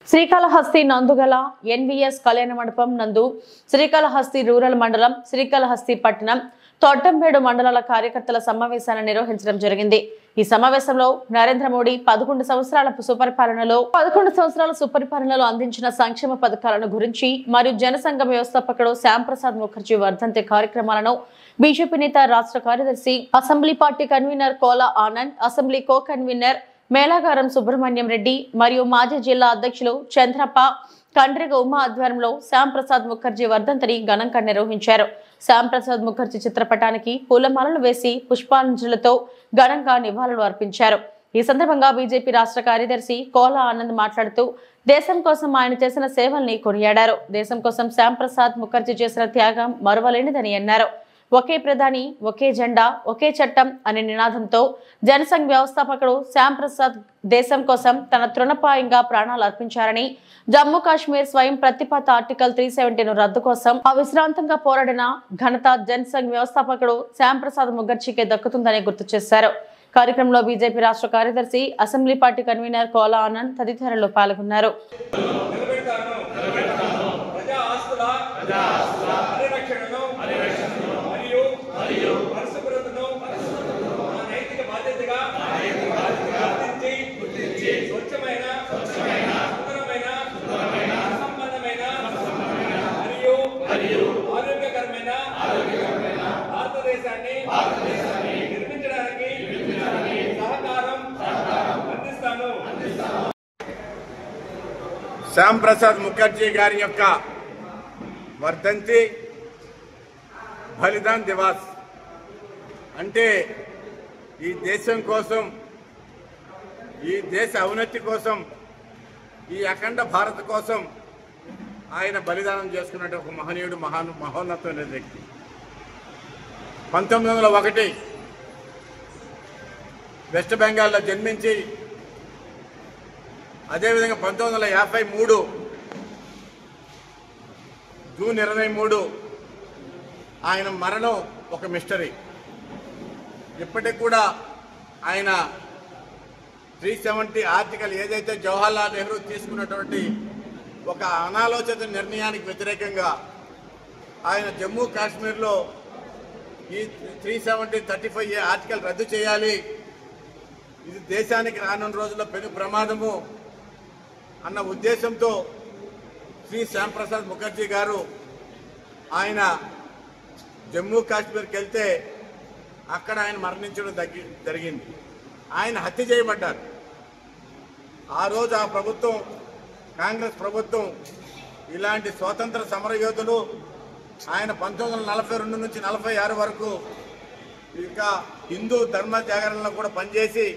Srikalahasti నందుగల NVS కళ్యాణ మండపం నందు శ్రీకాళహస్తి రూరల్ మండలం, శ్రీకాళహస్తి పట్టణం, తొట్టంబేడు మండలాల కార్యకర్తల సమావేశాన్ని నిర్వహించడం జరిగింది. ఈ సమావేశంలో నరేంద్ర మోడీ 11 సంవత్సరాల సుపరిపాలనలో అందించిన సంక్షేమ పథకాలను గురించి మరియు జనసంఘ వ్యవస్థాపకుడు శ్యామ్ ప్రసాద్ ముఖర్జీ వర్ధంతి కార్యక్రమాలను బీజేపీ నేత రాష్ట్ర కార్యదర్శి, assembly party convener Kola Anand, assembly co convener మేళాగారం సుబ్రహ్మణ్యం రెడ్డి మరియు మాజీ జిల్లా అధ్యక్షులు చంద్రప్ప, కండ్రిగ ఉమా ఆధ్వర్యంలో శ్యామ్ ప్రసాద్ ముఖర్జీ వర్ధంతిని ఘనంగా నిర్వహించారు. శ్యామ్ ప్రసాద్ ముఖర్జీ చిత్రపటానికి పూలమాలలు వేసి పుష్పాంజలితో ఘనంగా నివాళులు అర్పించారు. ఈ సందర్భంగా బీజేపీ రాష్ట్ర కార్యదర్శి కోలా ఆనంద్ మాట్లాడుతూ దేశం కోసం ఆయన చేసిన సేవల్ని కొనియాడారు. దేశం కోసం శ్యామ్ ప్రసాద్ ముఖర్జీ చేసిన త్యాగం మరువలేనిదని అన్నారు. ఒకే ప్రధాని, ఒకే జెండా, ఒకే చట్టం అనే నినాదంతో జనసంఘ్ వ్యవస్థాపకుడు శ్యామ్ ప్రసాద్ దేశం కోసం తన తృణప్రాయంగా ప్రాణాలు అర్పించారని, జమ్మూ కాశ్మీర్ స్వయం ప్రతిపత్తి ఆర్టికల్ 370 రద్దు కోసం అవిశ్రాంతంగా పోరాడిన ఘనత జనసంఘ్ వ్యవస్థాపకుడు శ్యామ్ ప్రసాద్ ముఖర్జీకి దక్కుతుందని గుర్తు చేశారు. కార్యక్రమంలో బీజేపీ రాష్ట్ర కార్యదర్శి, assembly party convener Kola Anand తదితరులు పాల్గొన్నారు. శ్యామ్ ప్రసాద్ ముఖర్జీ గారి యొక్క వర్ధంతి బలిదాన్ దివాస్ అంటే ఈ దేశం కోసం, ఈ దేశ అవినీతి కోసం, ఈ అఖండ భారత్ కోసం ఆయన బలిదానం చేసుకున్నట్టు ఒక మహనీయుడు, మహోన్నతమైన వ్యక్తి. 1901 వెస్ట్ బెంగాల్లో జన్మించి అదేవిధంగా 1953 జూన్ 23 ఆయన మరణం ఒక మిస్టరీ. ఇప్పటికి కూడా ఆయన 370 ఆర్టికల్ ఏదైతే జవహర్లాల్ నెహ్రూ తీసుకున్నటువంటి ఒక అనాలోచిత నిర్ణయానికి వ్యతిరేకంగా ఆయన జమ్మూ కాశ్మీర్లో ఈ 370-35 ఆర్టికల్ రద్దు చేయాలి, ఇది దేశానికి రానున్న రోజుల్లో పెను ప్రమాదము అన్న ఉద్దేశంతో శ్రీ శ్యామ్ ప్రసాద్ ముఖర్జీ గారు ఆయన జమ్మూ కాశ్మీర్కి వెళ్తే అక్కడ ఆయన మరణించడం జరిగింది. ఆయన హత్య చేయబడ్డారు. ఆ రోజు ఆ ప్రభుత్వం, కాంగ్రెస్ ప్రభుత్వం, ఇలాంటి స్వాతంత్ర సమరయోధులు ఆయన 1942 నుంచి 46 వరకు ఇంకా హిందూ ధర్మ జాగరణలో కూడా పనిచేసి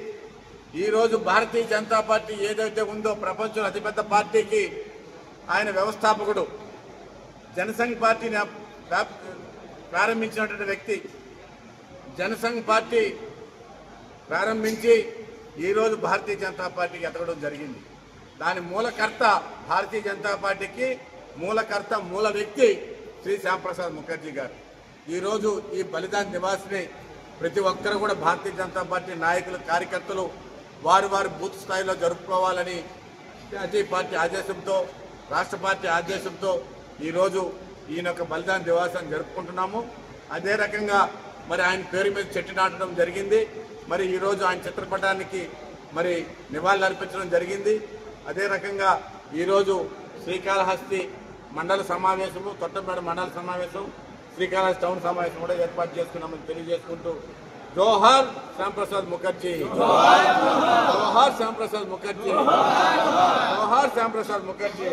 ఈరోజు భారతీయ జనతా పార్టీ ఏదైతే ఉందో ప్రపంచంలో అతిపెద్ద పార్టీకి ఆయన వ్యవస్థాపకుడు. జనసంఘ్ పార్టీని ప్రారంభించినటువంటి వ్యక్తి. జనసంఘ్ పార్టీ ప్రారంభించి ఈరోజు భారతీయ జనతా పార్టీకి ఎదగడం జరిగింది. దాని మూలకర్త, భారతీయ జనతా పార్టీకి మూలకర్త, మూల వ్యక్తి శ్రీ శ్యామ్ ప్రసాద్ ముఖర్జీ గారు. ఈరోజు ఈ బలిదాన్ దివాస్ని ప్రతి ఒక్కరు కూడా భారతీయ జనతా పార్టీ నాయకులు, కార్యకర్తలు వారి బూత్ స్థాయిలో జరుపుకోవాలని జాతీయ పార్టీ ఆదేశంతో, రాష్ట్ర పార్టీ ఆదేశంతో ఈరోజు ఈయన యొక్క బలిదాన్ దివాసాన్ని జరుపుకుంటున్నాము. అదే రకంగా మరి ఆయన పేరు మీద చెట్టు నాటడం జరిగింది. మరి ఈరోజు ఆయన చిత్రపటానికి మరి నివాళులు అర్పించడం జరిగింది. అదే రకంగా ఈరోజు శ్రీకాళహస్తి మండల సమావేశము, తొట్టంబేడు మండల సమావేశం, శ్రీకాళహస్తి టౌన్ సమావేశం కూడా ఏర్పాటు చేసుకున్నామని తెలియజేసుకుంటూ జోహార్ శ్యామ్ ప్రసాద్ ముఖర్జీ, జోహార్ శ్యామ్ ప్రసాద్ ముఖర్జీ, జోహార్ శ్యామ్ ప్రసాద్ ముఖర్జీ.